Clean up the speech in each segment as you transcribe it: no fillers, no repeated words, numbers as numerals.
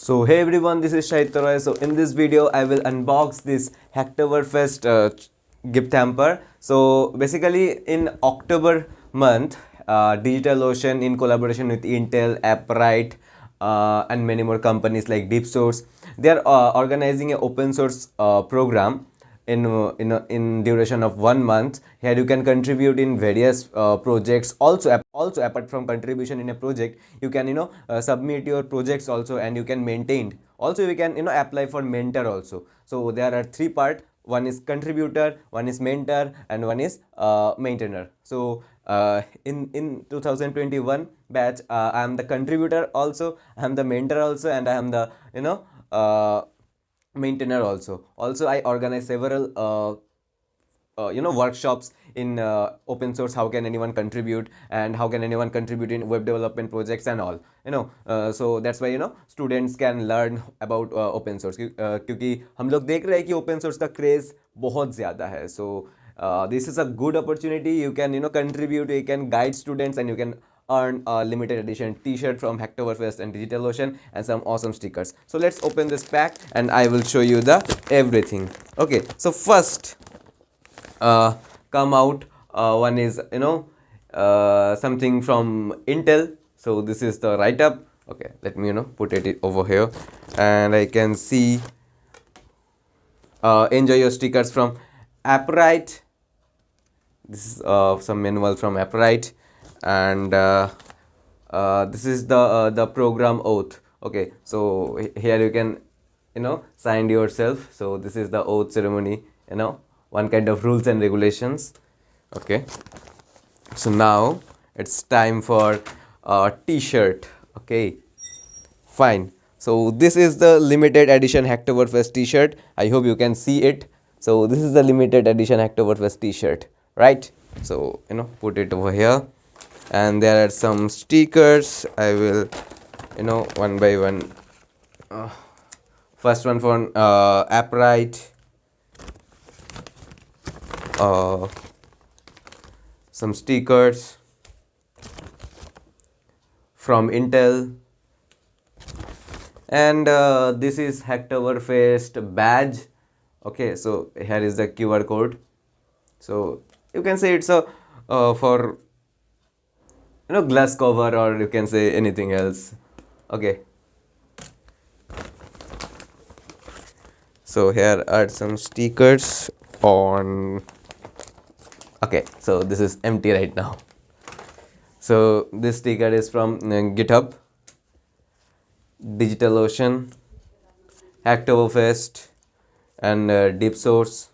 So hey everyone, this is Sahitya. So in this video, I will unbox this Hacktoberfest gift hamper. So basically, in October month, DigitalOcean in collaboration with Intel, Apprite, and many more companies like DeepSource, they are organizing an open source program in duration of 1 month. Here you can contribute in various projects. Also apart from contribution in a project, you can submit your projects also, and you can maintain. Also you can apply for mentor also. So there are three part. One is contributor, one is mentor, and one is maintainer. So in 2021 batch, I am the contributor also, I am the mentor also, and I am the maintainer also. I organize several workshops in open source. How can anyone contribute, and how can anyone contribute in web development projects and all, so that's why students can learn about open source, क्योंकि हम लोग देख रहे हैं कि open source का craze बहुत ज़्यादा है. So this is a good opportunity. You can contribute, you can guide students, and you can earn a limited edition t-shirt from Hacktoberfest and DigitalOcean and some awesome stickers. So let's open this pack and I will show you the everything. Okay, so first come out one is something from Intel. So this is the write-up. Okay, let me put it over here, and I can see enjoy your stickers from Apprite. This is some manual from Apprite, and this is the program oath. Okay, so here you can sign yourself. So this is the oath ceremony, one kind of rules and regulations. Okay, so now it's time for a t-shirt. Okay, fine. So this is the limited edition Hacktoberfest t-shirt. I hope you can see it. So this is the limited edition Hacktoberfest t-shirt, right? So put it over here, and there are some stickers. I will one by one. First one from Apprite, some stickers from Intel, and this is Hacktoberfest badge. Okay, so here is the QR code. So you can say it's a for glass cover, or you can say anything else. Okay, so here are some stickers on. Okay, so this is empty right now. So this sticker is from GitHub, DigitalOcean, Hacktoberfest, and DeepSource.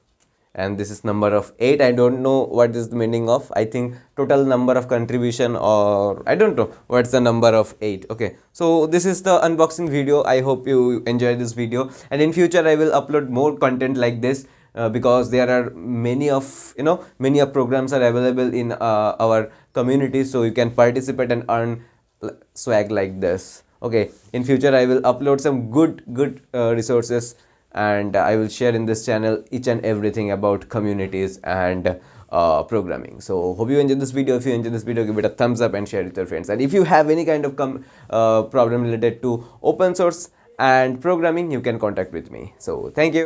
And this is number of 8. I don't know what is the meaning of. I think total number of contribution, or I don't know what's the number of 8. Okay, so this is the unboxing video. I hope you enjoy this video, and in future I will upload more content like this, because there are many of programs are available in our community, so you can participate and earn swag like this. Okay, in future I will upload some good resources, and I will share in this channel each and everything about communities and programming. So hope you enjoyed this video. If you enjoyed this video, give it a thumbs up and share it with your friends. And if you have any kind of problem related to open source and programming, you can contact with me. So thank you.